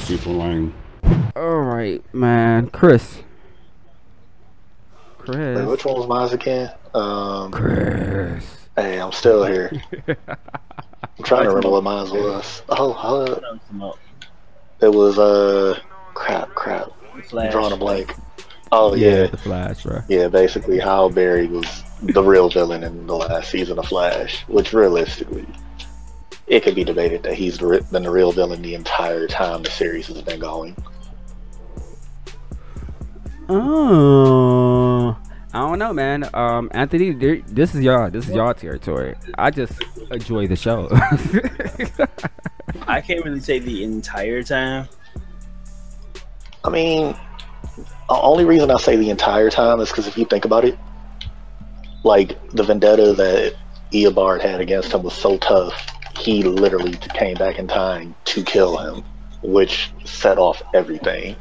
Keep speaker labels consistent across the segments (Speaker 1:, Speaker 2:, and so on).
Speaker 1: super lame.
Speaker 2: All right, man. Chris.
Speaker 3: Wait, which one was mine again?
Speaker 2: Chris.
Speaker 3: Hey, I'm still here. I'm trying to remember what mine was. It was crap. I'm drawing a blank. Oh
Speaker 2: Yeah,
Speaker 3: yeah,
Speaker 2: the Flash, bro.
Speaker 3: yeah. Basically, how Barry was the real villain in the last season of Flash, which realistically, it could be debated that he's been the real villain the entire time the series has been going.
Speaker 2: Oh, I don't know, man. Anthony, this is y'all territory. I just enjoy the show.
Speaker 4: I can't really say the entire time.
Speaker 3: I mean, the only reason I say the entire time is because if you think about it, like the vendetta that Eobard had against him was so tough, he literally came back in time to kill him, which set off everything.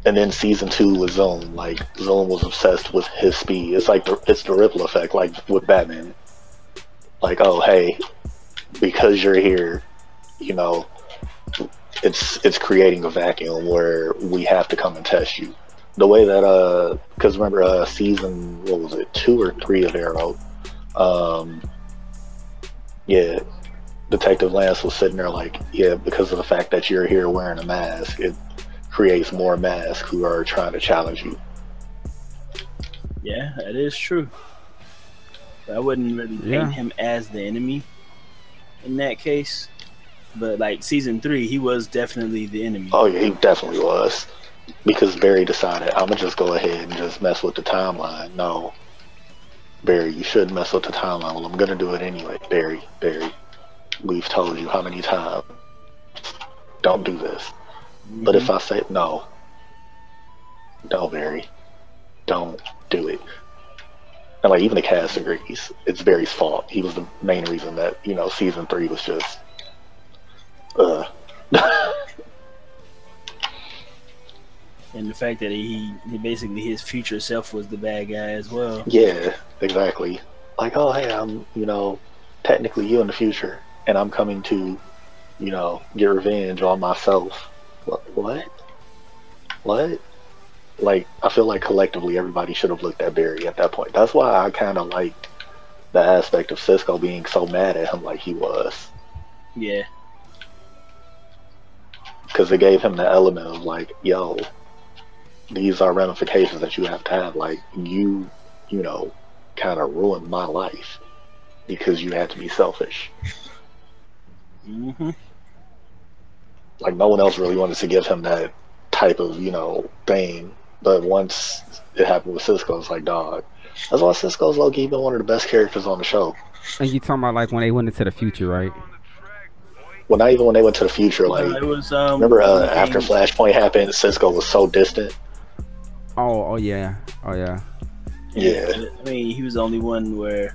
Speaker 3: And then season 2 with Zoom, like Zoom was obsessed with his speed. It's like it's the ripple effect, like with Batman. Like, oh hey, because you're here, you know, it's creating a vacuum where we have to come and test you. The way that because remember season, what was it, 2 or 3 of Arrow? Yeah, Detective Lance was sitting there like, yeah, because of the fact that you're here wearing a mask, it creates more masks who are trying to challenge you.
Speaker 4: Yeah, that is true. But I wouldn't really paint him as the enemy in that case. But like season 3, he was definitely the enemy.
Speaker 3: Oh yeah, he definitely was. Because Barry decided, I'm gonna just go ahead and just mess with the timeline. No, Barry, you shouldn't mess with the timeline. Well, I'm gonna do it anyway. Barry, we've told you how many times. Don't do this. But if I say no, Barry, don't do it. And like even the cast agrees, it's Barry's fault. He was the main reason that, you know, season 3 was just
Speaker 4: And the fact that he basically his future self was the bad guy as well.
Speaker 3: Yeah, exactly. Like, oh hey, I'm, you know, technically you in the future, and I'm coming to, you know, get revenge on myself. What? Like, I feel like collectively everybody should have looked at Barry at that point. That's why I kind of liked the aspect of Cisco being so mad at him like he was.
Speaker 4: Yeah.
Speaker 3: Because it gave him the element of like, yo, these are ramifications that you have to have. Like, you know, kind of ruined my life because you had to be selfish. Like, no one else really wanted to give him that type of, you know, thing. But once it happened with Cisco, it's like, dog. That's why Cisco's low-key been one of the best characters on the show.
Speaker 2: And you talking about like when they went into the future, right?
Speaker 3: Well, not even when they went to the future. Like,
Speaker 4: it was,
Speaker 3: remember after Flashpoint happened, Cisco was so distant.
Speaker 2: Oh yeah.
Speaker 3: Yeah.
Speaker 4: I mean, he was the only one where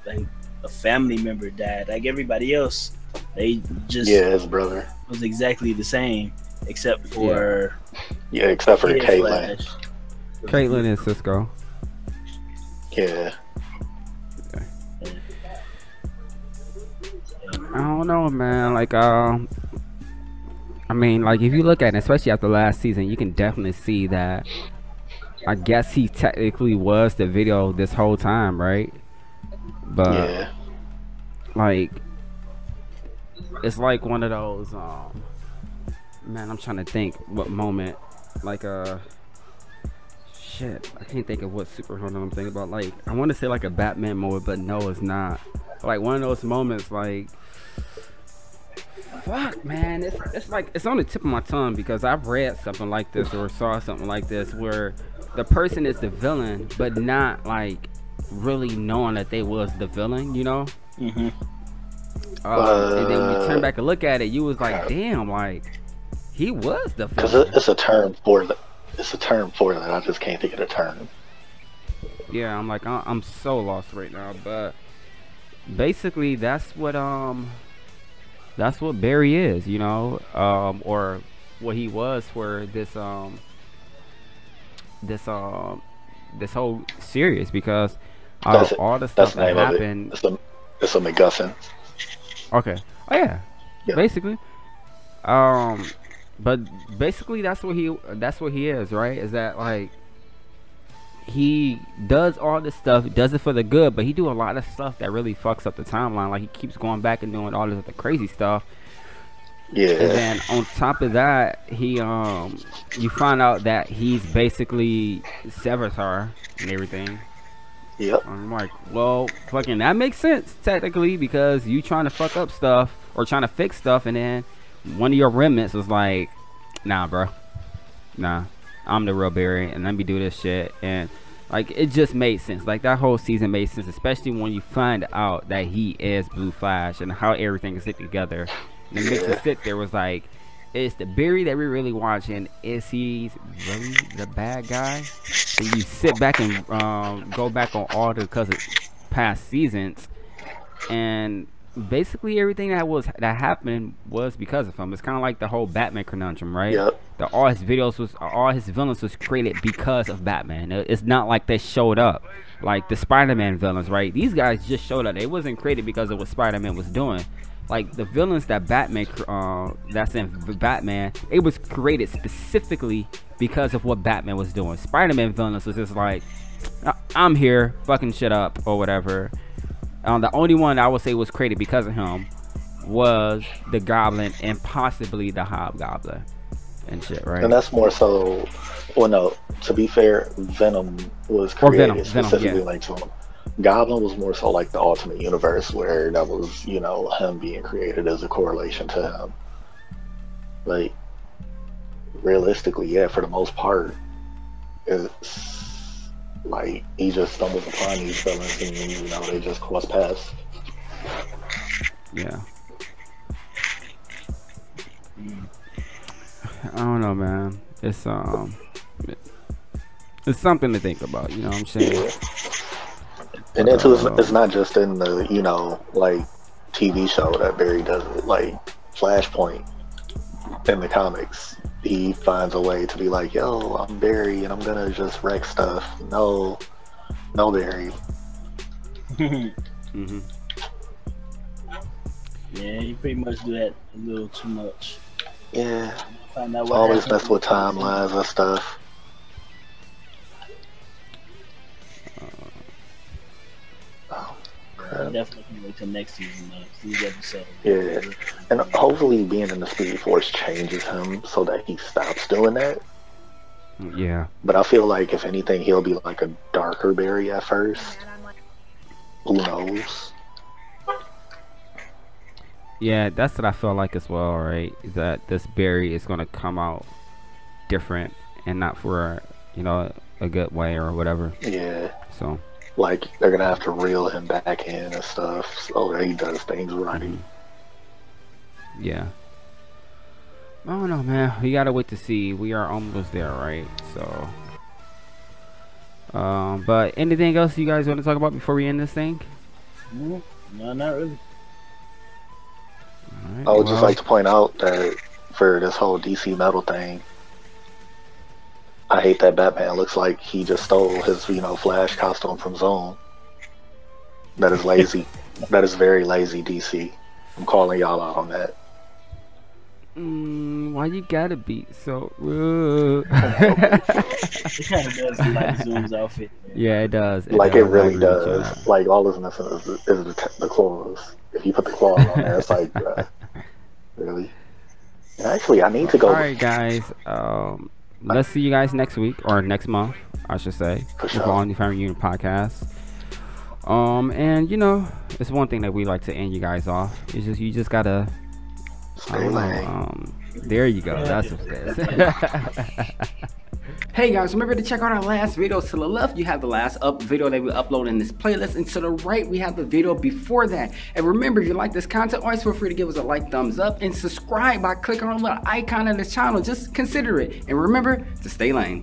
Speaker 4: like a family member died. Like everybody else, they just
Speaker 3: his brother
Speaker 4: was exactly the same, except for
Speaker 3: except for Caitlyn.
Speaker 2: Caitlyn and Cisco.
Speaker 3: Yeah.
Speaker 2: I don't know, man. Like, I mean, like if you look at it, especially after last season, you can definitely see that. I guess he technically was the video this whole time, right? But like, it's like one of those. Man, I'm trying to think what moment. Like, shit, I can't think of what superhero I'm thinking about. Like, I want to say like a Batman moment, but no, it's not. Like one of those moments, like. Fuck, man, it's like it's on the tip of my tongue because I've read something like this or saw something like this where the person is the villain but not like really knowing that they was the villain, you know. And then when you turn back and look at it, you was like, damn, like he was the villain.
Speaker 3: Because it's a term for that. It's a term for that. I just can't think of the term.
Speaker 2: Yeah, I'm like I'm so lost right now, but basically that's what Barry is, you know, or what he was for this whole series, because all the stuff that happened.
Speaker 3: It's a MacGuffin.
Speaker 2: Okay. Oh yeah. Basically. But basically that's what he is, right? Is that like he does all this stuff, does it for the good, but he do a lot of stuff that really fucks up the timeline. Like he keeps going back and doing all this other crazy stuff.
Speaker 3: Yeah.
Speaker 2: And then on top of that, he you find out that he's basically severs her and everything.
Speaker 3: Yep.
Speaker 2: I'm like, well, fucking that makes sense technically, because you trying to fuck up stuff or trying to fix stuff, and then one of your remnants was like, nah, bro, nah, I'm the real Barry, and let me do this shit. And like, it just made sense. Like, that whole season made sense, especially when you find out that he is Blue Flash and how everything is fit together. And it makes you sit there, was like, is the Barry that we're really watching, is he really the bad guy? And you sit back and go back on all the past seasons, and basically everything that happened was because of him. It's kind of like the whole Batman conundrum, right?
Speaker 3: Yep.
Speaker 2: All his villains was created because of Batman. It's not like they showed up like the Spider-Man villains, right? These guys just showed up. They wasn't created because of what Spider-Man was doing. Like the villains that Batman that's in Batman, it was created specifically because of what Batman was doing. Spider-Man villains was just like, I'm here fucking shit up or whatever. The only one I would say was created because of him was the Goblin and possibly the Hobgoblin and shit, right?
Speaker 3: And that's more so. Well, no. To be fair, Venom was created specifically linked to him. Goblin was more so like the alternate universe, where that was, you know, him being created as a correlation to him. Like, realistically, yeah, for the most part, it's like he just stumbles upon these villains and, you know, they just cross paths.
Speaker 2: Yeah. I don't know, man. It's something to think about, you know what I'm saying?
Speaker 3: Yeah. And then too, it's not just in the, you know, like TV show that Barry does it. Like Flashpoint in the comics, he finds a way to be like, yo, I'm Barry and I'm gonna just wreck stuff. No Barry.
Speaker 2: Mm-hmm.
Speaker 4: Yeah, you pretty much do that a little too much.
Speaker 3: Yeah.
Speaker 4: Find out what
Speaker 3: always mess with timelines and stuff.
Speaker 4: I definitely can wait till next season, these episodes.
Speaker 3: Yeah, and hopefully being in the Speed Force changes him so that he stops doing that.
Speaker 2: Yeah.
Speaker 3: But I feel like if anything, he'll be like a darker Barry at first. Who knows?
Speaker 2: Yeah, that's what I feel like as well, right? That this Barry is gonna come out different and not for, you know, a good way or whatever.
Speaker 3: Yeah.
Speaker 2: So.
Speaker 3: Like, they're gonna have to reel him back in and stuff so that he does things right.
Speaker 2: Yeah. I don't know, man. We gotta wait to see. We are almost there, right? So. But anything else you guys want to talk about before we end this thing?
Speaker 4: No, not really.
Speaker 2: Right,
Speaker 3: I would just like to point out that for this whole DC metal thing, I hate that Batman looks like he just stole his, you know, Flash costume from Zone. That is lazy. That is very lazy, DC. I'm calling y'all out on that.
Speaker 2: Why you gotta be so rude?
Speaker 4: It kind of does like Zoom's outfit. Man.
Speaker 2: Yeah, it does.
Speaker 3: It really does. Like, all that's missing is the claws. If you put the claws on there, it's like, really? And actually, I need to go.
Speaker 2: Alright, guys. Let's see you guys next week, or next month, I should say.
Speaker 3: For sure.
Speaker 2: On the Family Unit Podcast. And you know, it's one thing that we like to end you guys off. It's just, you just gotta
Speaker 3: stay lame.
Speaker 2: There you go. That's what it is. Hey guys, remember to check out our last video. To the left, you have the last video that we upload in this playlist, and to the right, we have the video before that. And remember, if you like this content, always feel free to give us a like, thumbs up, and subscribe by clicking on the little icon on this channel. Just consider it. And remember to stay lame.